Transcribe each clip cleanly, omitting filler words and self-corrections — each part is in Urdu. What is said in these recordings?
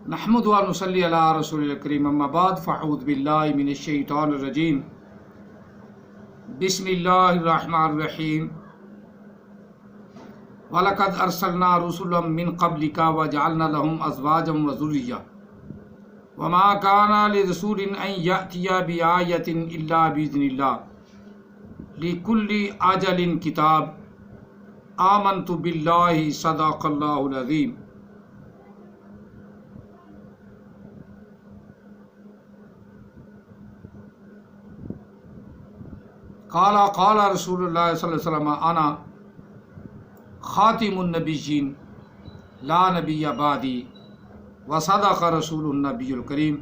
نحمد و نصلی علی رسول الکریم اما بعد فاعوذ باللہ من الشیطان الرجیم بسم اللہ الرحمن الرحیم وَلَقَدْ أَرْسَلْنَا رُسُلًا مِّن قَبْلِكَ وَجَعَلْنَا لَهُمْ أَزْوَاجًا وَذُرِّيَّةً وَمَا كَانَ لِرَسُولٍ أَن يَأْتِيَ بِآيَةٍ إِلَّا بِإِذْنِ اللَّهِ لِكُلِّ أَجَلٍ كِتَابٌ آمَنْتُ بِاللَّهِ صَدَقَ اللَّهُ الْعَظِيمُ۔ قال رسول اللہ صلی اللہ علیہ وسلم انا خاتم النبیین لا نبی بعدی وصدق رسول النبی الکریم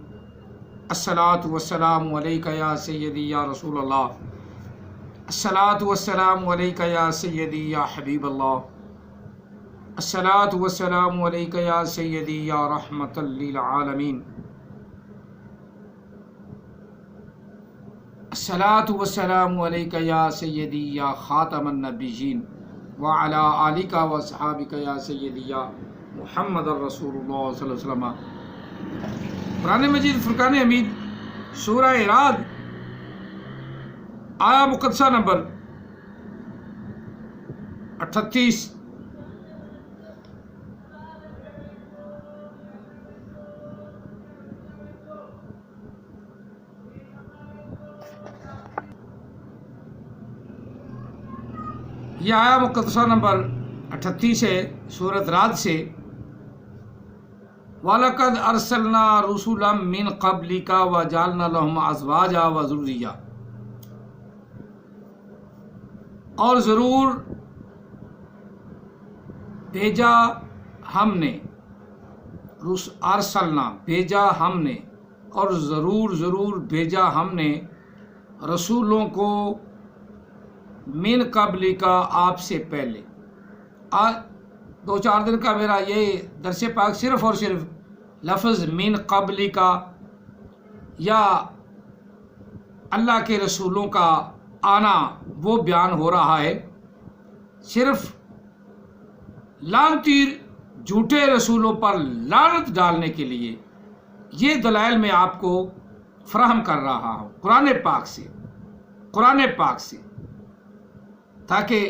الصلاۃ والسلام علیک یا سیدی یا رسول اللہ، الصلاۃ والسلام علیک یا سیدی یا حبیب اللہ، الصلاۃ والسلام علیک یا سیدی یا رحمۃ للعالمین، الصلاۃ والسلام علیک یا سیدی یا خاتم النبیین وعلی آلک و صحابک یا سیدی یا محمد الرسول اللہ صلی اللہ علیہ وسلم۔ قرآن مجید فرقان حمید سورہ رعد آیا مقدسہ نمبر 38۔ یہ آیا مقدسہ نمبر 38 ہے سورۃ رعد سے۔ وَلَقَدْ أَرْسَلْنَا رُسُلًا مِّن قَبْلِكَ وَجَعَلْنَا لَهُمْ أَزْوَاجًا وَذُرِّيَّةً، اور ضرور بھیجا ہم نے، ارسلنا بھیجا ہم نے، اور ضرور بھیجا ہم نے رسولوں کو من قبل کا آپ سے پہلے۔ آج 2-4 دن کا میرا یہ درس پاک صرف اور صرف لفظ من قبل کا یا اللہ کے رسولوں کا آنا وہ بیان ہو رہا ہے، صرف لعنتی جھوٹے رسولوں پر لعنت ڈالنے کے لیے یہ دلائل میں آپ کو فراہم کر رہا ہوں قرآن پاک سے، تاکہ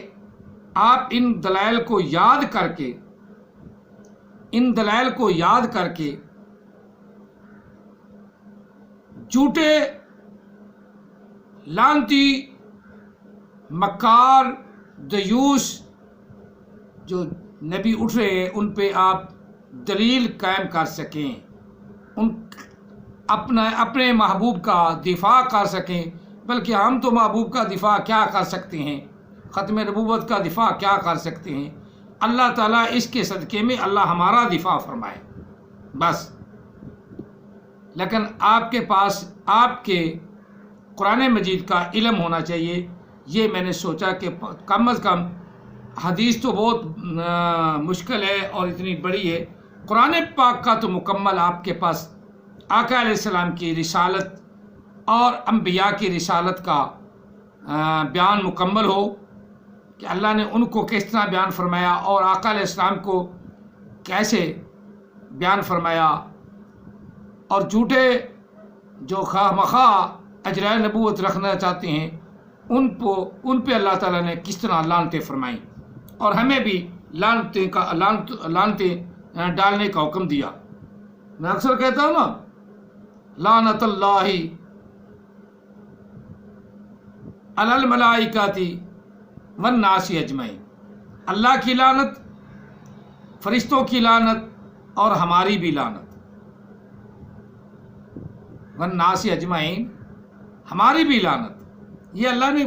آپ ان دلائل کو یاد کر کے جھوٹے لعنتی مکار دیوس جو نبی اٹھ رہے ہیں ان پہ آپ دلیل قائم کر سکیں، اپنے محبوب کا دفاع کر سکیں۔ بلکہ ہم تو محبوب کا دفاع کیا کر سکتے ہیں، ختم نبوت کا دفاع کیا کر سکتے ہیں؟ اللہ تعالیٰ اس کے صدقے میں اللہ ہمارا دفاع فرمائے بس۔ لیکن آپ کے پاس آپ کے قرآن مجید کا علم ہونا چاہیے۔ یہ میں نے سوچا کہ کم از کم حدیث تو بہت مشکل ہے اور اتنی بڑی ہے، قرآن پاک کا تو مکمل آپ کے پاس آقا علیہ السلام کی رسالت اور انبیاء کی رسالت کا بیان مکمل ہو کہ اللہ نے ان کو کس طرح بیان فرمایا اور آقا علیہ السلام کو کیسے بیان فرمایا، اور جھوٹے جو خواہ مخواہ اجرائے نبوت رکھنا چاہتے ہیں ان پہ اللہ تعالیٰ نے کس طرح لعنتیں فرمائیں، اور ہمیں بھی لعنتیں ڈالنے کا حکم دیا۔ میں اکثر کہتا ہوں نا، لعنت اللہ علی الملائکۃ والناس اجمعین، اللہ کی لعنت، فرشتوں کی لعنت اور ہماری بھی لعنت، والناس اجمعین، ہماری بھی لعنت، یہ اللہ نے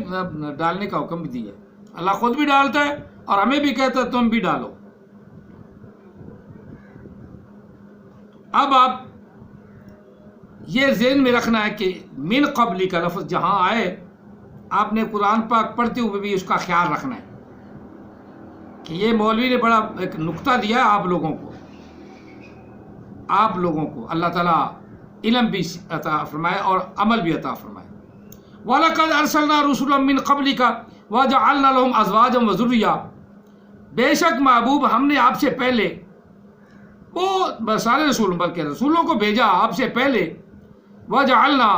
ڈالنے کا حکم بھی دیا ہے۔ اللہ خود بھی ڈالتا ہے اور ہمیں بھی کہتا ہے تم بھی ڈالو۔ اب آپ یہ ذہن میں رکھنا ہے کہ من قبل کا لفظ جہاں آئے، آپ نے قرآن پاک پڑھتے ہوئے بھی اس کا خیال رکھنا ہے کہ یہ مولوی نے بڑا ایک نقطہ دیا ہے آپ لوگوں کو اللہ تعالیٰ علم بھی عطا فرمائے اور عمل بھی عطا فرمائے۔ وَلَقَدْ أَرْسَلْنَا رُسُلًا مِّن قَبْلِكَ وَجَعَلْنَا لَهُمْ أَزْوَاجًا وَذُرِّيَّةً، بے شک محبوب ہم نے آپ سے پہلے وہ سارے رسول بلکہ رسولوں کو بھیجا آپ سے پہلے، وجعلنا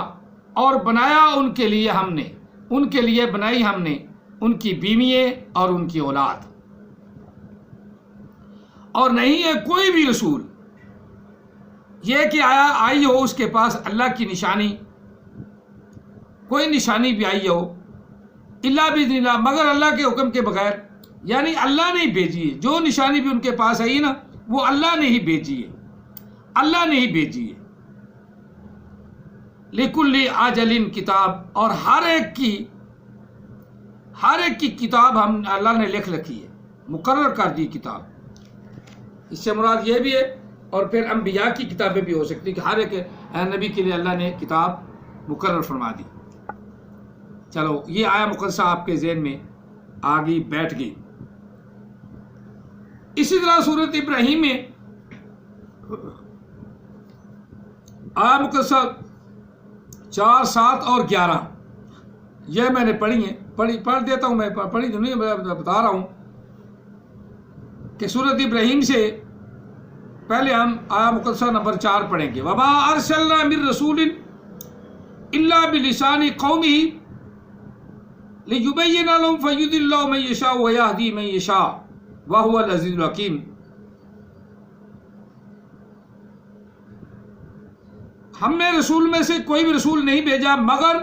اور بنایا ان کے لیے ہم نے، ان کے لیے بنائی ہم نے ان کی بیوییں اور ان کی اولاد۔ اور نہیں ہے کوئی بھی رسول یہ کہ آئی ہو اس کے پاس اللہ کی نشانی، کوئی نشانی بھی آئی ہو، الا باذن اللہ، مگر اللہ کے حکم کے بغیر، یعنی اللہ نے ہی بھیجی ہے۔ جو نشانی بھی ان کے پاس آئی نا وہ اللہ نے ہی بھیجی ہے، اللہ نے ہی بھیجی ہے۔ لکل اجل کتاب، اور ہر ایک کی کتاب ہم اللہ نے لکھ رکھی ہے، مقرر کر دی کتاب۔ اس سے مراد یہ بھی ہے، اور پھر انبیاء کی کتابیں بھی ہو سکتی کہ ہر ایک نبی کے لیے اللہ نے کتاب مقرر فرما دی۔ چلو یہ آیا مقدسہ آپ کے ذہن میں آگے بیٹھ گئی۔ اسی طرح سورۃ ابراہیم میں آیا مقدسہ 4، 7 اور 11 یہ میں نے پڑھی ہیں، پڑھ دیتا ہوں، میں پڑھی تو نہیں، میں بتا رہا ہوں کہ سورۃ ابراہیم سے پہلے ہم آیا مقدسہ نمبر 4 پڑھیں گے۔ وما ارسلنا من رسول الا بلسان قومه ليبين لهم فيضل الله من يشاء ويهدي من يشاء وهو العزيز الحكيم۔ ہم نے رسول میں سے کوئی بھی رسول نہیں بھیجا مگر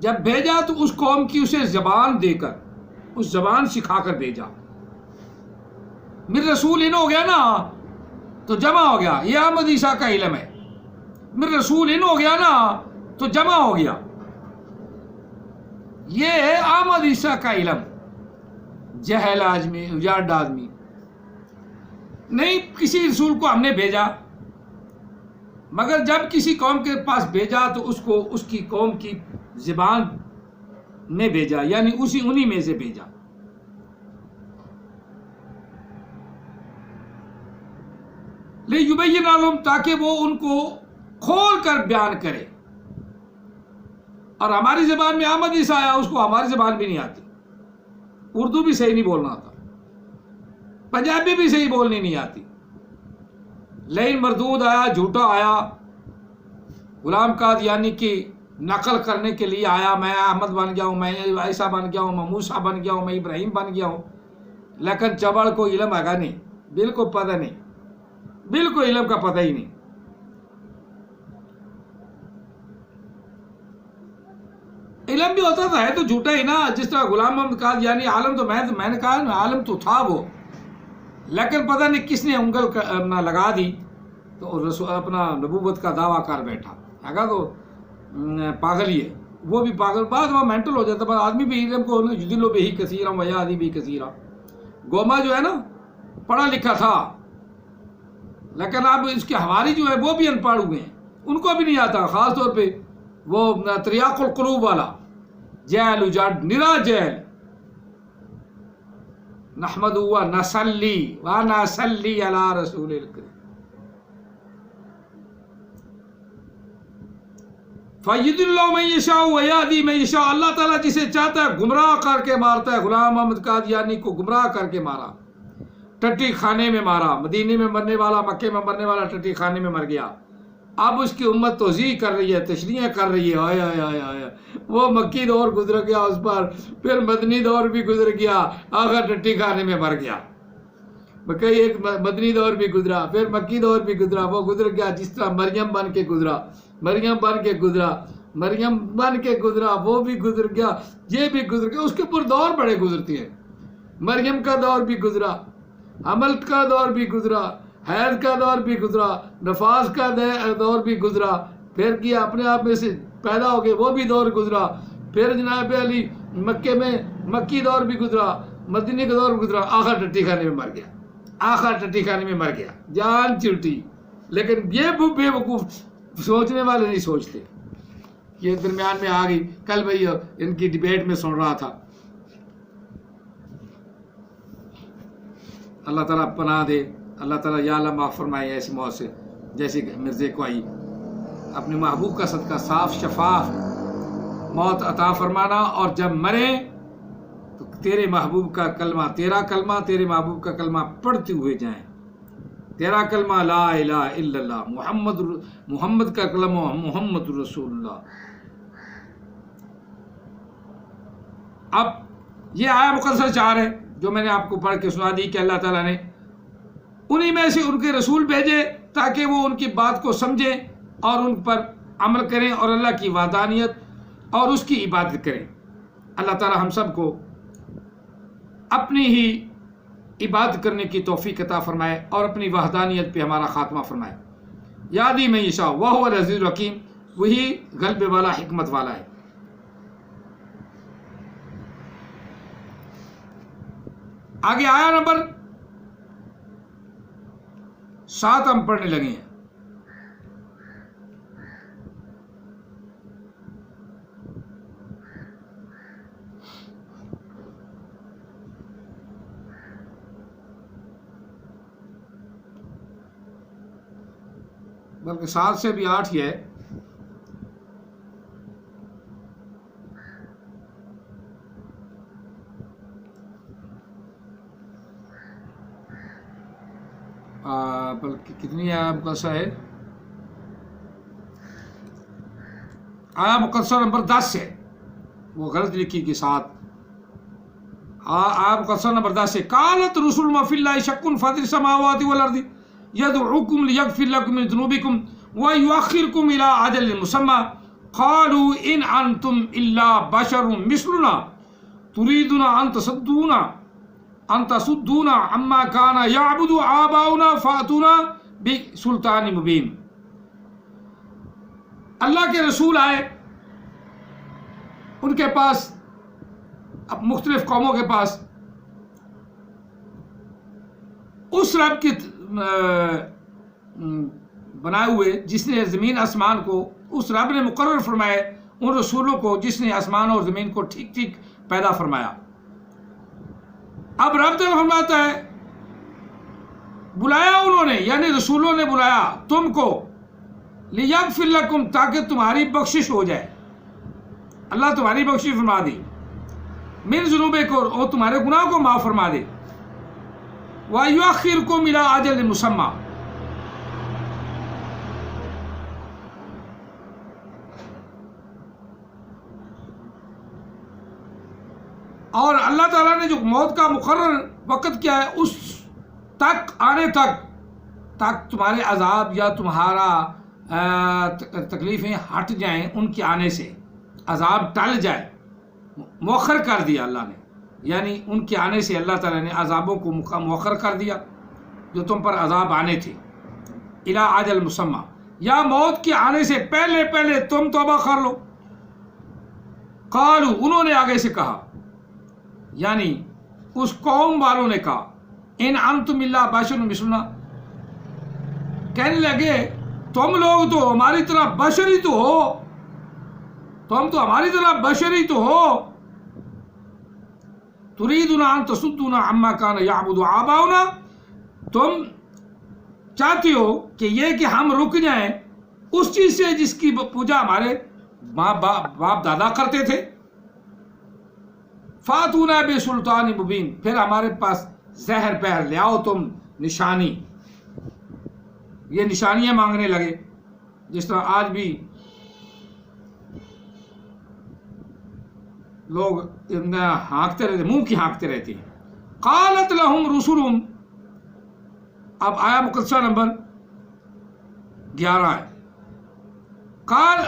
جب بھیجا تو اس قوم کی اسے زبان دے کر، اس زبان سکھا کر بھیجا۔ میر رسول ان ہو گیا نا تو جمع ہو گیا، یہ احمد عیسیٰ کا علم ہے۔ میر رسول ان ہو گیا نا تو جمع ہو گیا، یہ ہے احمد عیسیٰ کا علم۔ جہل آدمی، اجاڈ آدمی نہیں، کسی رسول کو ہم نے بھیجا مگر جب کسی قوم کے پاس بھیجا تو اس کو اس کی قوم کی زبان میں بھیجا، یعنی انہی میں سے بھیجا۔ لِيُبَيِّنَ لَهُمْ، تاکہ وہ ان کو کھول کر بیان کرے۔ اور ہماری زبان میں احمد عیسیٰ آیا، اس کو ہماری زبان بھی نہیں آتی، اردو بھی صحیح نہیں بولنا آتا، پنجابی بھی صحیح بولنی نہیں آتی، لین مردود آیا، جھوٹا آیا، غلام قادیانی کی نقل کرنے کے لیے آیا، میں احمد بن گیا ہوں، میں عیسیٰ بن گیا ہوں، میں موسیٰ بن گیا ہوں، میں ابراہیم بن گیا ہوں، لیکن چبڑ کو علم آگا نہیں، بالکل پتہ نہیں، بالکل علم کا پتہ ہی نہیں۔ علم بھی ہوتا تھا، ہے تو جھوٹا ہی نا، جس طرح غلام محمد قادیانی عالم تو میں نے کہا نا، عالم تو تھا وہ، لیکن پتہ نہیں کس نے انگل لگا دی تو اپنا نبوت کا دعویٰ کر بیٹھا، اگر تو پاگل ہی ہے، وہ بھی پاگل، بعد وہ مینٹل ہو جاتا ہے آدمی بھی۔ علم کو یضل بہ کثیرا ویہدی بہ کثیرا، گوما جو ہے نا پڑھا لکھا تھا، لیکن اب اس کے ہماری جو ہے وہ بھی ان پڑھ ہوئے ہیں، ان کو بھی نہیں آتا، خاص طور پہ وہ تریاق القلوب والا جہل اجاڈ، نرا جہل۔ نحمد و نصلی و نصلی علی رسول الکریم۔ فَيُضِلُّ اللَّهُ مَن يَشَاءُ وَيَهْدِي مَن يَشَاءُ، اللہ تعالیٰ جسے چاہتا ہے گمراہ کر کے مارتا ہے۔ غلام محمد قادیانی کو گمراہ کر کے مارا، ٹٹی خانے میں مارا، مدینے میں مرنے والا، مکے میں مرنے والا ٹٹی خانے میں مر گیا۔ اب اس کی امت توضیح کر رہی ہے، تشریح کر رہی ہے، آیا آیا آیا، وہ مکی دور گزر گیا اس پر، پھر مدنی دور بھی گزر گیا، آخر ٹٹی خانے میں مر گیا۔ کئی ایک مدنی دور بھی گزرا، پھر مکی دور بھی گزرا، وہ گزر گیا جس طرح مریم بن کے گزرا، مریم بن کے گزرا، مریم بن کے گزرا، وہ بھی گزر گیا، یہ بھی گزر گیا۔ اس کے اوپر دور بڑے گزرتے ہیں، مریم کا دور بھی گزرا، حمل کا دور بھی گزرا، حیض کا دور بھی گزرا، نفاس کا دور بھی گزرا، پھر کیا اپنے آپ میں سے پیدا ہو گئے وہ بھی دور گزرا، پھر جناب علی مکے میں مکی دور بھی گزرا، مدنی کا دور گزرا، آخر ٹٹی خانے میں مر گیا، آخر ٹٹی خانے میں مر گیا، جان چلٹی۔ لیکن یہ بے وقوف سوچنے والے نہیں سوچتے۔ یہ درمیان میں آ گئی، کل بھائی ان کی ڈیبیٹ میں سن رہا تھا۔ اللہ تعالیٰ پناہ دے، اللہ تعالیٰ یا اللہ معاف فرمائے ایسی موت سے جیسے مرزے کو آئی۔ اپنے محبوب کا صدقہ صاف شفاف موت عطا فرمانا، اور جب مرے تو تیرے محبوب کا کلمہ، تیرا کلمہ، تیرے محبوب کا کلمہ پڑھتے ہوئے جائیں۔ تیرا کلمہ لا الہ الا اللہ، محمد کا کلمہ محمد رسول اللہ۔ اب یہ آیا مقدسہ 4 ہے جو میں نے آپ کو پڑھ کے سنا دی کہ اللہ تعالیٰ نے انہی میں سے ان کے رسول بھیجے تاکہ وہ ان کی بات کو سمجھیں اور ان پر عمل کریں اور اللہ کی وحدانیت اور اس کی عبادت کریں۔ اللہ تعالیٰ ہم سب کو اپنی ہی عبادت کرنے کی توفیق عطا فرمائے اور اپنی وحدانیت پہ ہمارا خاتمہ فرمائے۔ یادی میں یشاء وہو العزیز الحکیم، وہی غلبے والا حکمت والا ہے۔ آگے آیا نمبر 7 ہم پڑھنے لگے ہیں۔ بلکہ 7 سے بھی 8 ہی ہے۔ بلکہ کتنی آیا مقدسہ ہے؟ آیا مقدسہ نمبر 10 ہے، وہ غلط لکھی کے ساتھ۔ آیا مقدسہ نمبر 10 ہے، قالت رسول ما فی اللہ شک فاطر السماوات والارض یدعوکم لیغفر لکم من ذنوبکم ویؤخرکم الی اجل مسمى قالوا ان انتم الا بشر مثلنا تريدون ان تصدونا عما كان يعبد آباؤنا فاتونا بسلطان مبین۔ اللہ کے رسول آئے ان کے پاس، اب مختلف قوموں کے پاس، اس رب کے بنائے ہوئے جس نے زمین آسمان کو، اس رب نے مقرر فرمائے ان رسولوں کو جس نے آسمان اور زمین کو ٹھیک ٹھیک پیدا فرمایا۔ اب رب تعالیٰ فرماتا ہے بلایا انہوں نے، یعنی رسولوں نے بلایا تم کو، لیغفر لکم، تاکہ تمہاری بخشش ہو جائے، اللہ تمہاری بخشش فرما دے، من ذنوبکم، اور تمہارے گناہ کو معاف فرما دے، وَيُؤَخِّرُكُمْ إِلَىٰ أَجَلٍ مُّسَمًّى، اور اللہ تعالیٰ نے جو موت کا مقرر وقت کیا ہے اس تک آنے تک تمہارے عذاب یا تمہارا تکلیفیں ہٹ جائیں، ان کے آنے سے عذاب ٹل جائے، مؤخر کر دیا اللہ نے، یعنی ان کے آنے سے اللہ تعالیٰ نے عذابوں کو مؤخر کر دیا جو تم پر عذاب آنے تھے، الی اجل مسمى، یا موت کے آنے سے پہلے تم توبہ کر لو۔ قالوا، انہوں نے آگے سے کہا، یعنی اس قوم والوں نے کہا، ان انتم الا بشر مثلنا، کہنے لگے تم لوگ تو ہماری طرح بشر ہی تو ہو، تم تو ہماری طرح بشر ہی تو ہو، تريدون ان تصدونا عما كان يعبد آباؤنا، تم چاہتے ہو کہ یہ کہ ہم رک جائیں اس چیز سے جس کی پوجا ہمارے باپ دادا کرتے تھے، فاتونا بسلطان مبین، پھر ہمارے پاس زہر پہر لے آؤ تم نشانی۔ یہ نشانیاں مانگنے لگے، جس طرح آج بھی لوگ ہانکتے رہتے، منہ کی ہانکتے رہتے ہیں۔ قالت لہم رسلہم، اب آیا مقدسہ نمبر 11 ہے،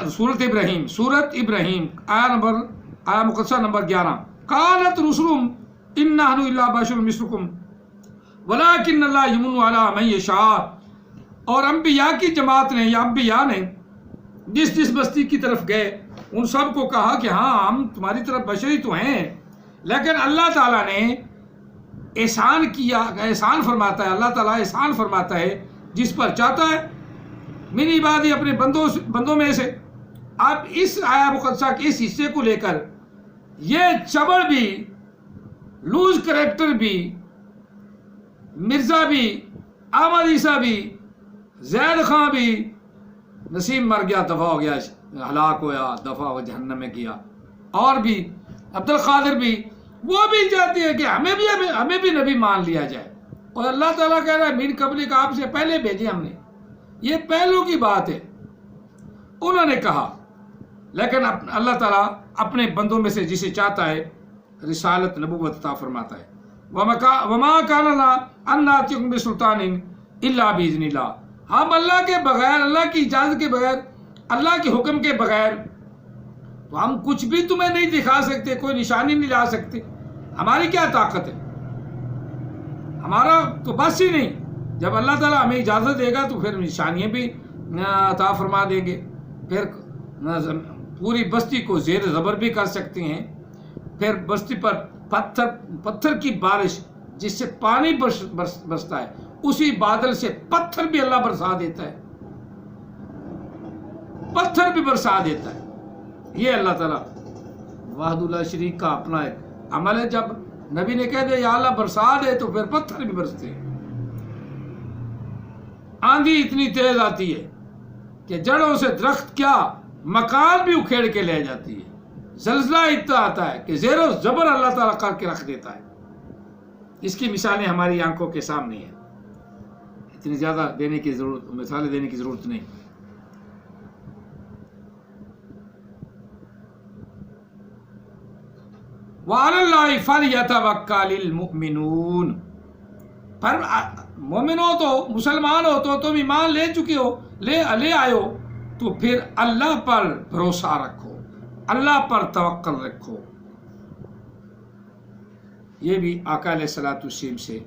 سورت ابراہیم آیا مقدسہ نمبر 11، قالت رسلہم ان نحن الا بشر مثلکم ولکن اللہ یمن علی من یشاء، اور انبیاء کی جماعت نے یا انبیاء نے جس بستی کی طرف گئے ان سب کو کہا کہ ہاں ہم تمہاری طرف بشری تو ہیں، لیکن اللہ تعالیٰ نے احسان کیا، احسان فرماتا ہے، اللہ تعالیٰ احسان فرماتا ہے جس پر چاہتا ہے، من عبادی، اپنے بندوں میں سے۔ اب اس آیا مقدسہ کے اس حصے کو لے کر یہ چبڑ بھی، لوز کریکٹر بھی، مرزا بھی، احمد عیسیٰ بھی، زید خان بھی، نسیم مر گیا، دفع ہو گیا، ہلاک ہوا، دفع ہو جہنم میں گیا، اور بھی عبد القادر بھی، وہ بھی چاہتے ہیں کہ ہمیں بھی نبی مان لیا جائے، اور اللہ تعالیٰ کہہ رہا ہے من قبل کا، آپ سے پہلے بھیجے ہم نے. یہ پہلو کی بات ہے. انہوں نے کہا، لیکن اللہ تعالیٰ اپنے بندوں میں سے جسے چاہتا ہے رسالت نبوت عطا فرماتا ہے. وما کان لنا ان ناتیکم بسلطان الا باذن اللہ. ہم اللہ کے بغیر، اللہ کی اجازت کے بغیر، اللہ کے حکم کے بغیر تو ہم کچھ بھی تمہیں نہیں دکھا سکتے، کوئی نشانی نہیں لا سکتے. ہماری کیا طاقت ہے؟ ہمارا تو بس ہی نہیں. جب اللہ تعالیٰ ہمیں اجازت دے گا تو پھر نشانیاں بھی عطا فرما دیں گے. پھر پوری بستی کو زیر زبر بھی کر سکتے ہیں. پھر بستی پر پتھر کی بارش، جس سے پانی برستا ہے، اسی بادل سے پتھر بھی اللہ برسا دیتا ہے، پتھر بھی برسا دیتا ہے. یہ اللہ تعالیٰ وحدہ لا شریک کا اپنا ایک عمل ہے. جب نبی نے کہہ دیا یا اللہ برسا دے تو پھر پتھر بھی برستے ہیں. آندھی اتنی تیز آتی ہے کہ جڑوں سے درخت کیا مکان بھی اکھیڑ کے لے جاتی ہے. زلزلہ اتنا آتا ہے کہ زیر و زبر اللہ تعالیٰ کر کے رکھ دیتا ہے. اس کی مثالیں ہماری آنکھوں کے سامنے ہیں. اتنی زیادہ مثالیں دینے کی ضرورت نہیں. وَعَلَى اللَّهِ فَلْيَتَوَكَّلِ الْمُؤْمِنُونَ. پر مومن ہو تو، مسلمان ہو تو، تم ایمان لے چکے ہو، لے آئے ہو، تو پھر اللہ پر بھروسہ رکھو، اللہ پر توکل رکھو. یہ بھی آقا علیہ الصلوۃ والسلام سے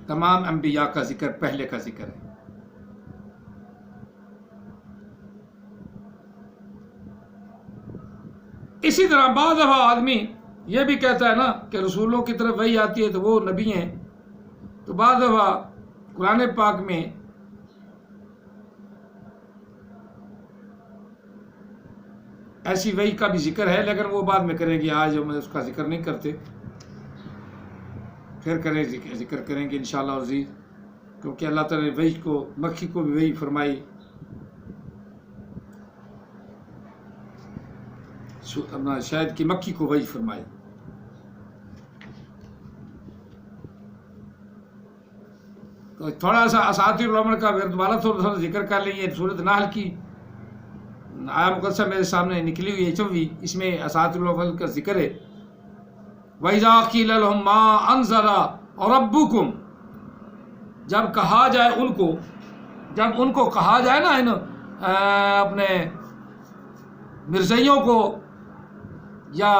تمام انبیاء کا ذکر پہلے کا ذکر ہے. اسی طرح بعض دفعہ آدمی یہ بھی کہتا ہے نا کہ رسولوں کی طرف وحی آتی ہے تو وہ نبی ہیں. تو بعض دفعہ قرآن پاک میں ایسی وحی کا بھی ذکر ہے، لیکن وہ بعد میں کریں گے. آج ہم اس کا ذکر نہیں کرتے، پھر ذکر کریں گے انشاءاللہ عزیز. کیونکہ اللہ تعالیٰ نے وحی کو، مکی کو بھی وحی فرمائی، اپنا شاید کی مکی کو وحی فرمائی. تو تھوڑا سا اساطیر العمر کا دوبارہ تھوڑا ذکر کر لیں. یہ سورۃ نحل کی آیہ مقدسہ میرے سامنے نکلی ہوئی ہے 24، اس میں اساطیر العمر کا ذکر ہے. وَإِذَا قِيلَ لَهُم مَّا أَنزَلَ رَبُّكُمْ. جب کہا جائے ان کو کہا جائے نا اپنے مرزائیوں کو یا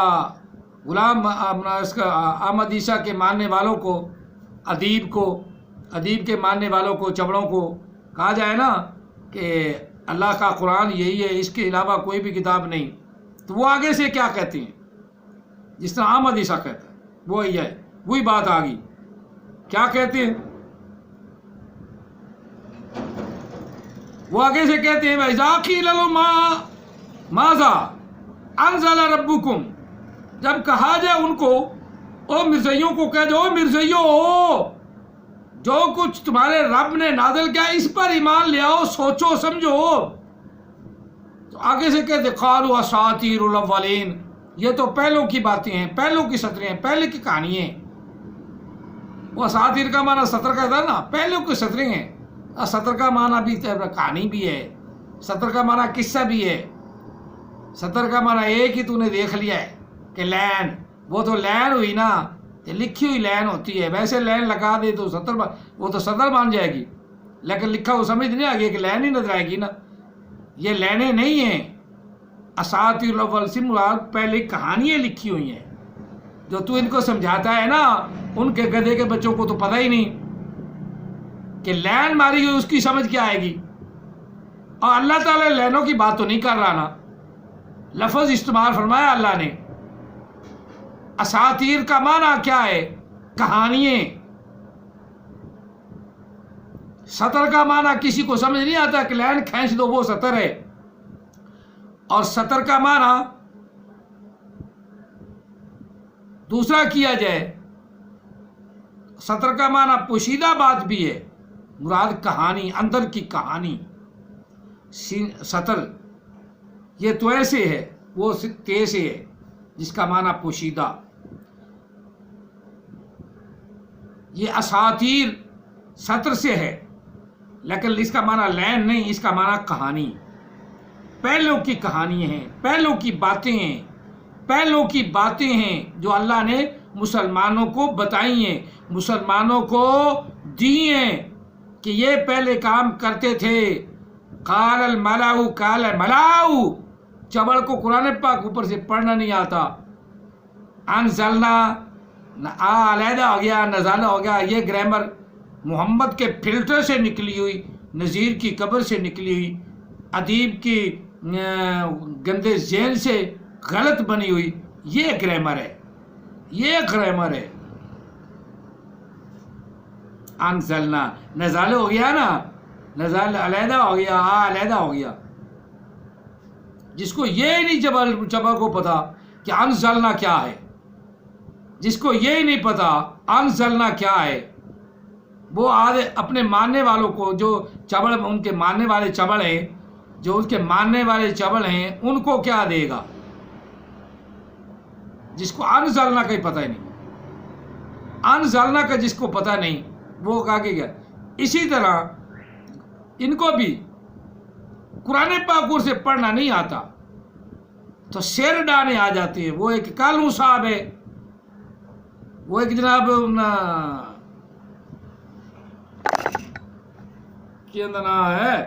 غلام اس کا احمد عیسیٰ کے ماننے والوں کو، ادیب کے ماننے والوں کو، چبڑوں کو کہا جائے نا کہ اللہ کا قرآن یہی ہے، اس کے علاوہ کوئی بھی کتاب نہیں، تو وہ آگے سے کیا کہتے ہیں؟ جس طرح احمد عیسیٰ کہتا ہے وہی ہے، وہی بات آ گئی. کیا کہتے ہیں؟ وہ آگے سے کہتے ہیں وَإِذَا قِيلَ لَهُم مَاذَا أَنزَلَ رَبُّكُمْ. جب کہا جائے ان کو، او مرزائیوں کو کہہ دو، مرزائیوں جو کچھ تمہارے رب نے نازل کیا اس پر ایمان لے آؤ، سوچو سمجھو. تو آگے سے کہتے قالوا اساطیر الاولین. یہ تو پہلوں کی باتیں ہیں، پہلوں کی سطریں ہیں، پہلے کی کہانی ہیں. وہ اساطیر کا معنی سطر کا تھا نا، پہلوں کی سطریں ہیں. سطر کا معنی بھی کہانی بھی ہے، سطر کا معنی قصہ بھی ہے. سطر کا معنی ایک ہی تو نے دیکھ لیا ہے کہ لین، وہ تو لین ہوئی نا، لکھی ہوئی لین ہوتی ہے. ویسے لین لگا دے تو سطر، وہ تو سطر مان جائے گی، لیکن لکھا وہ سمجھ نہیں آ گیا کہ لین ہی نظر آئے گی نا. یہ لینیں نہیں ہیں. اساطیر الاول سے مراد پہلے کہانیاں لکھی ہوئی ہیں جو تو ان کو سمجھاتا ہے نا. ان کے گدھے کے بچوں کو تو پتہ ہی نہیں کہ لین ماری ہوئی اس کی سمجھ کیا آئے گی. اور اللہ تعالیٰ لینوں کی بات تو نہیں کر رہا نا، لفظ استعمال فرمایا اللہ نے. اساطیر کا معنی کیا ہے؟ کہانیاں. سطر کا معنی کسی کو سمجھ نہیں آتا کہ لین کھینچ دو وہ سطر ہے. اور سطر کا معنی دوسرا کیا جائے، سطر کا معنی پوشیدہ بات بھی ہے، مراد کہانی، اندر کی کہانی. سطر یہ تو ایسے ہے، وہ تیسے ہے جس کا معنی پوشیدہ. یہ اساطیر سطر سے ہے، لیکن اس کا معنی لین نہیں، اس کا معنی کہانی، پہلوں کی کہانی ہیں، پہلوں کی باتیں ہیں، پہلوں کی باتیں ہیں جو اللہ نے مسلمانوں کو بتائی ہیں، مسلمانوں کو دی ہیں کہ یہ پہلے کام کرتے تھے۔ قال الملأ، قال ملاؤ، چبڑ کو قرآن پاک اوپر سے پڑھنا نہیں آتا، انزلنا علیحدہ ہو گیا، نزالہ ہو گیا، یہ گرامر محمد کے فلٹر سے نکلی ہوئی، نذیر کی قبر سے نکلی ہوئی، ادیب کی گندے ذہن سے غلط بنی ہوئی، یہ گرامر ہے، یہ گرامر ہے۔ انزلنا نزالہ ہو گیا نا، نزال علیحدہ ہو گیا، علیحدہ ہو گیا۔ جس کو یہ نہیں چبر کو پتا کہ انزلنا کیا ہے، جس کو یہ نہیں پتا انزلنا کیا ہے، وہ آدھے اپنے ماننے والوں کو، جو چبڑ ان کے ماننے والے چبڑ ہیں، جو ان کے ماننے والے چبڑ ہیں، ان کو کیا دے گا؟ جس کو انزلنا کا ہی پتہ ہی نہیں، انزلنا کا جس کو پتہ نہیں وہ آگے گیا۔ اسی طرح ان کو بھی قرآن پاک سے پڑھنا نہیں آتا تو سیر ڈانے آ جاتے ہیں۔ وہ ایک کالو صاحب ہے، وہ ایک جناب کیا نام ہے،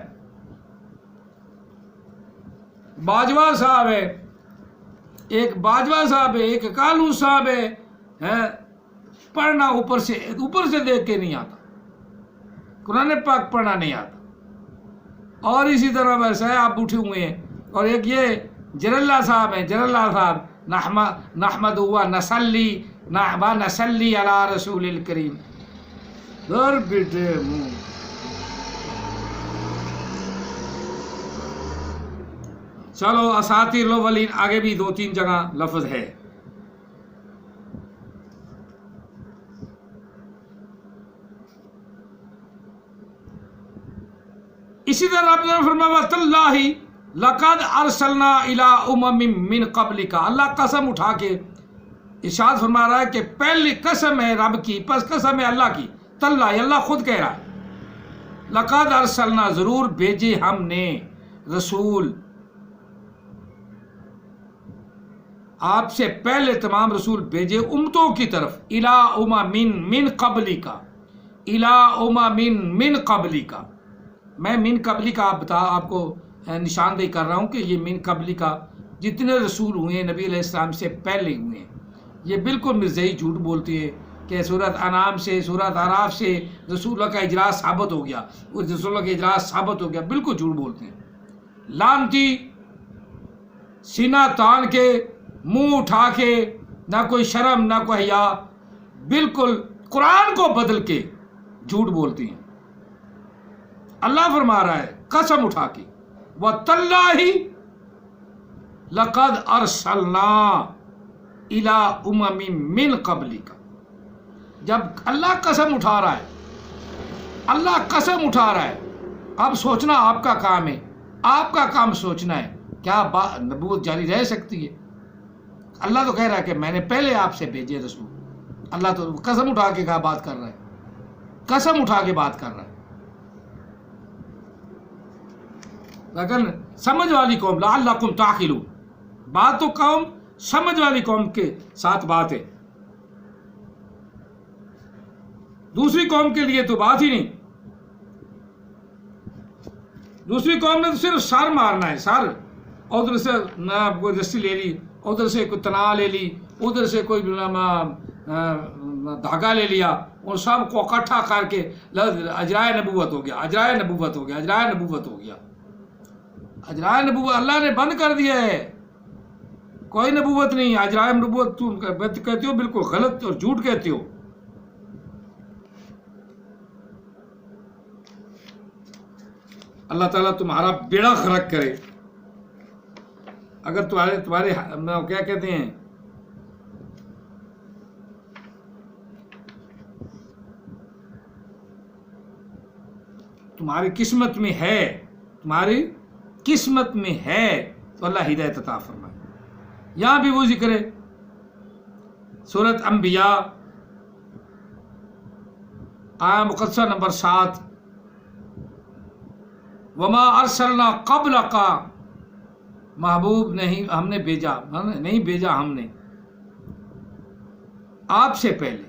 باجوہ صاحب ہے، ایک باجوہ صاحب ہے، ایک کالو صاحب ہے، پڑھنا اوپر سے دیکھ کے نہیں آتا، قرآن پاک پڑھنا نہیں آتا۔ اور اسی طرح ویسے آپ اٹھے ہوئے ہیں۔ اور ایک یہ جراللہ صاحب ہیں، جراللہ صاحب نحمد و نصلی علی رسول الکریم، در بیٹے منہ۔ چلو اساطیر الاولین آگے بھی 2-3 جگہ لفظ ہے۔ اسی طرح آپ نے فرمایا تاللہ لقد ارسلنا الی امم من قبلک، اللہ قسم اٹھا کے ارشاد فرما رہا ہے کہ پہلی قسم ہے رب کی، پس قسم ہے اللہ کی، تاللہ اللہ خود کہہ رہا ہے، لقد ارسلنا ضرور بھیجے ہم نے رسول، آپ سے پہلے تمام رسول بھیجے امتوں کی طرف، الی امم من قبلک، الی امم من قبلک۔ میں من قبلی کا آپ کو نشاندہی کر رہا ہوں کہ یہ من قبلی کا جتنے رسول ہوئے ہیں نبی علیہ السلام سے پہلے ہوئے ہیں، یہ بالکل مرزائی جھوٹ بولتے ہیں کہ سورۃ انعام سے، سورۃ اعراف سے رسول اللہ کا اجراء ثابت ہو گیا، اس رسول اللہ کا اجراء ثابت ہو گیا، بالکل جھوٹ بولتے ہیں، لعنتی، سینہ تان کے، منہ اٹھا کے، نہ کوئی شرم نہ کوئی حیا، بالکل قرآن کو بدل کے جھوٹ بولتے ہیں۔ اللہ فرما رہا ہے قسم اٹھا کے، وَتَاللَّهِ لَقَدْ أَرْسَلْنَا إِلَىٰ أُمَمٍ مِّن قَبْلِكَ، جب اللہ قسم اٹھا رہا ہے، اللہ قسم اٹھا رہا ہے، اب سوچنا آپ کا کام ہے، آپ کا کام سوچنا ہے، کیا نبوت جاری رہ سکتی ہے؟ اللہ تو کہہ رہا ہے کہ میں نے پہلے آپ سے بھیجے رسول، اللہ تو قسم اٹھا کے کہا بات کر رہا ہے، قسم اٹھا کے بات کر رہا ہے۔ لیکن سمجھ والی قوم، لعلکم تعقلون، بات تو قوم سمجھ والی قوم کے ساتھ بات ہے، دوسری قوم کے لیے تو بات ہی نہیں۔ دوسری قوم نے تو صرف سر مارنا ہے، سر، ادھر سے کوئی رسی لے لی، ادھر سے کوئی تنا لے لی، ادھر سے کوئی دھاگا لے لیا، اور سب کو اکٹھا کر کے اجرائے نبوت ہو گیا، اجرائے نبوت ہو گیا، اجرائے نبوت ہو گیا، اجرائے نبوت اللہ نے بند کر دیا ہے، کوئی نبوت نہیں، اجرائے نبوت تم کہتے ہو بالکل غلط اور جھوٹ کہتے ہو۔ اللہ تعالیٰ تمہارا بیڑا غرق کرے۔ اگر تمہارے کیا کہتے ہیں، تمہاری قسمت میں ہے، تمہاری قسمت میں ہے تو اللہ ہدایت عطا فرمائے۔ یہاں بھی وہ ذکر ہے، سورۃ انبیاء آیا مقدسہ نمبر 7، وما ارسلنا قبل کا، محبوب نہیں ہم نے بھیجا، نہیں بھیجا ہم نے آپ سے پہلے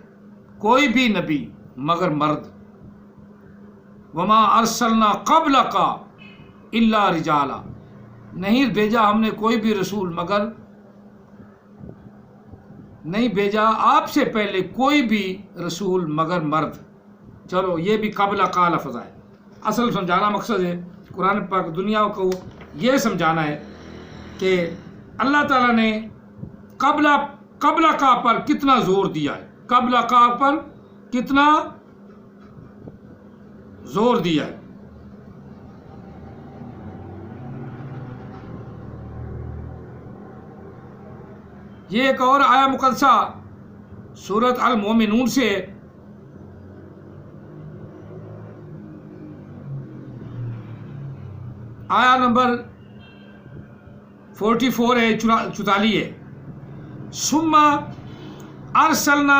کوئی بھی نبی مگر مرد، وما ارسلنا قبل کا الا رجالا، نہیں بھیجا ہم نے کوئی بھی رسول مگر، نہیں بھیجا آپ سے پہلے کوئی بھی رسول مگر مرد۔ چلو یہ بھی قبل کا لفظ ہے، اصل سمجھانا مقصد ہے قرآن پاک دنیا کو یہ سمجھانا ہے کہ اللہ تعالیٰ نے قبل کا پر کتنا زور دیا ہے، قبل کا پر کتنا زور دیا ہے۔ یہ ایک اور آیا مقدسہ سورۃ المومنون سے آیا نمبر 44 ہے، 44 ہے، ثم ارسلنا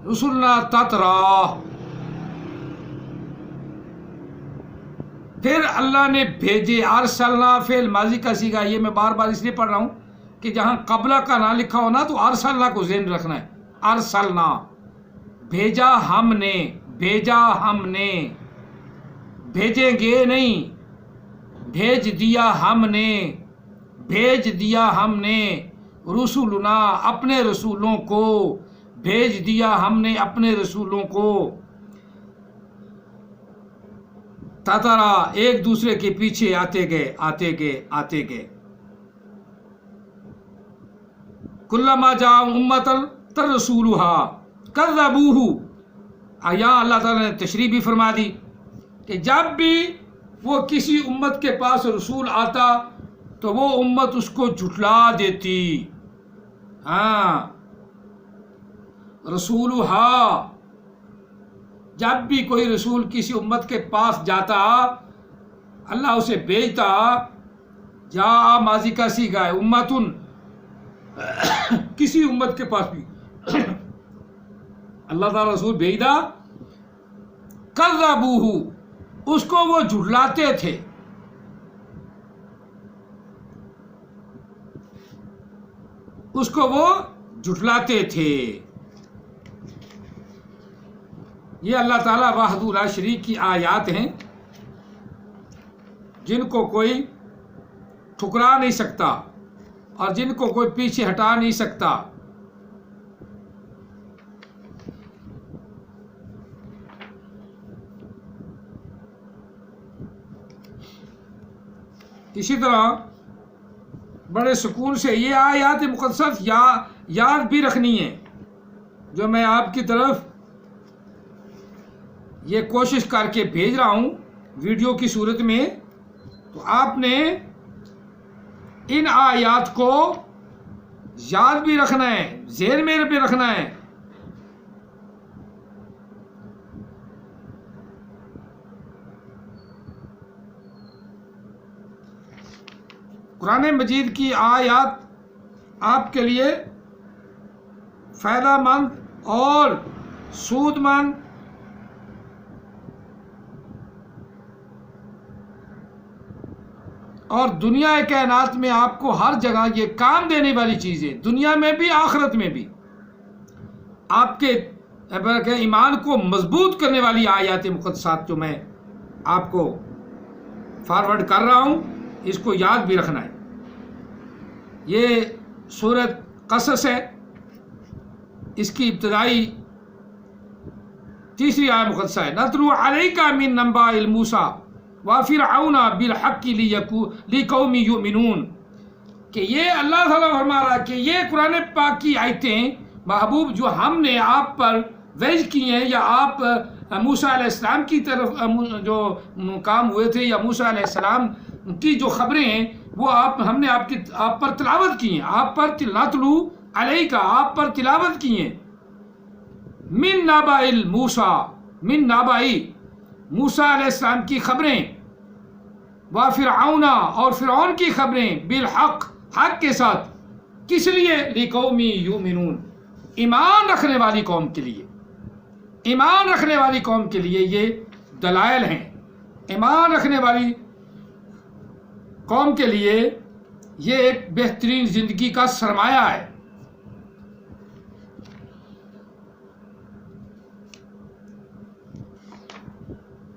رسلنا تترا، پھر اللہ نے بھیجے، ارسلنا فعل ماضی کا صیغہ، یہ میں بار بار اس لیے پڑھ رہا ہوں کہ جہاں قبلہ کا نہ لکھا ہو نا تو ارسلنا کو ذہن رکھنا ہے، ارسلنا بھیجا ہم نے، بھیجا ہم نے، بھیجیں گے نہیں، بھیج دیا ہم نے، بھیج دیا ہم نے، رسولنا اپنے رسولوں کو، بھیج دیا ہم نے اپنے رسولوں کو، تترا ایک دوسرے کے پیچھے آتے گئے آتے گئے آتے گئے، کلما جاء امۃ ترسولها کذبوہ، یہاں اللہ تعالیٰ نے تشریح بھی فرما دی کہ جب بھی وہ کسی امت کے پاس رسول آتا تو وہ امت اس کو جھٹلا دیتی۔ ہاں، رسولہا، جب بھی کوئی رسول کسی امت کے پاس جاتا اللہ اسے بھیجتا، جا ماضی کا صیغہ ہے، امتن کسی امت کے پاس بھی اللہ تعالیٰ رسول بھیجتا، کذبوہ اس کو وہ جھٹلاتے تھے، اس کو وہ جھٹلاتے تھے۔ یہ اللہ تعالیٰ وحدہ لا شریک کی آیات ہیں جن کو کوئی ٹھکرا نہیں سکتا اور جن کو کوئی پیچھے ہٹا نہیں سکتا۔ اسی طرح بڑے سکون سے یہ آیات مقدس یاد بھی رکھنی ہے، جو میں آپ کی طرف یہ کوشش کر کے بھیج رہا ہوں ویڈیو کی صورت میں، تو آپ نے ان آیات کو یاد بھی رکھنا ہے، ذہن میں بھی رکھنا ہے۔ قرآن مجید کی آیات آپ کے لیے فائدہ مند اور سود مند اور دنیا کائنات میں آپ کو ہر جگہ یہ کام دینے والی چیز ہے، دنیا میں بھی آخرت میں بھی آپ کے ایمان کو مضبوط کرنے والی آیات مقدسات جو میں آپ کو فارورڈ کر رہا ہوں، اس کو یاد بھی رکھنا ہے۔ یہ سورۃ قصص ہے، اس کی ابتدائی تیسری آیت مقدسہ ہے، نتلو علیک من نبأ موسیٰ وفرعون بالحق لقوم یؤمنون، کہ یہ اللہ تعالیٰ فرما رہا ہے کہ یہ قرآن پاک کی آیتیں محبوب جو ہم نے آپ پر وحی کی ہیں، یا آپ موسیٰ علیہ السلام کی طرف جو کام ہوئے تھے، یا موسیٰ علیہ السلام کی جو خبریں ہیں وہ ہم نے آپ پر تلاوت کی ہیں، آپ پر نتلو علیک آپ پر تلاوت کی ہیں، من نبأ موسیٰ من نبأ موسیٰ علیہ السلام کی خبریں، وفرعون اور فرعون کی خبریں، بالحق حق کے ساتھ، کس لیے؟ لقوم یؤمنون ایمان رکھنے والی قوم کے لیے، ایمان رکھنے والی قوم کے لیے یہ دلائل ہیں، ایمان رکھنے والی قوم کے لیے یہ ایک بہترین زندگی کا سرمایہ ہے۔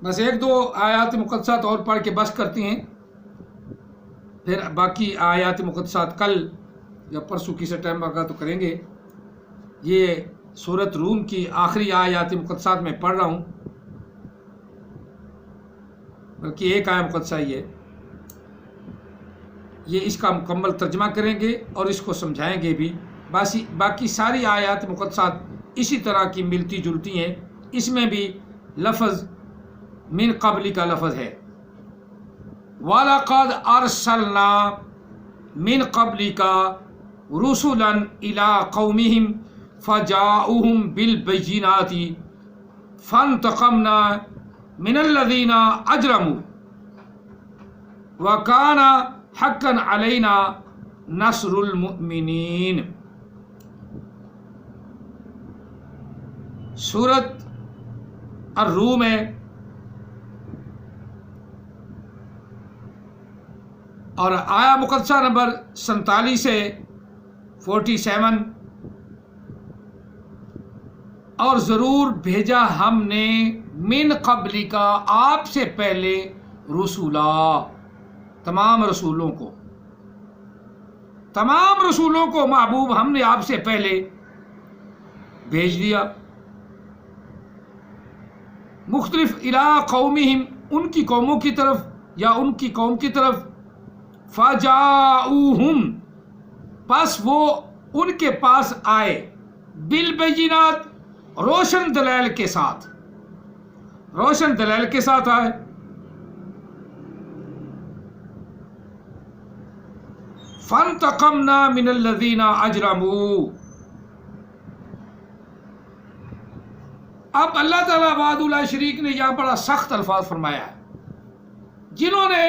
بس ایک دو آیات مقدسات اور پڑھ کے بس کرتے ہیں، پھر باقی آیات مقدسات کل یا پرسوں کسی ٹائم آگا تو کریں گے۔ یہ سورۃ روم کی آخری آیات مقدسات میں پڑھ رہا ہوں، بلکہ ایک آیت مقدسہ ہی ہے، یہ اس کا مکمل ترجمہ کریں گے اور اس کو سمجھائیں گے بھی۔ باقی ساری آیات مقدسات اسی طرح کی ملتی جلتی ہیں، اس میں بھی لفظ من قبل کا لفظ ہے، وَلَقَدْ أَرْسَلْنَا مِن قَبْلِكَ رُسُلًا إِلَىٰ قَوْمِهِمْ فَجَاءُوهُمْ بِالْبَيِّنَاتِ فَانْتَقَمْنَا مِنَ الَّذِينَ أَجْرَمُوا وَكَانَ حَقًّا عَلَيْنَا نَصْرُ الْمُؤْمِنِينَ۔ سورۃ الروم ہے اور آیا مقدسہ نمبر 47 سے 47، اور ضرور بھیجا ہم نے من قبل کا آپ سے پہلے رسولا، تمام رسولوں کو محبوب ہم نے آپ سے پہلے بھیج دیا، مختلف الی قومہم، ان کی قوموں کی طرف یا ان کی قوم کی طرف، فجاؤہم، پس وہ ان کے پاس آئے، بالبینات، روشن دلائل کے ساتھ آئے، فانتقمنا من الذین اجرموا۔ اب اللہ تعالیٰ وحدہ لا شریک نے یہاں بڑا سخت الفاظ فرمایا ہے، جنہوں نے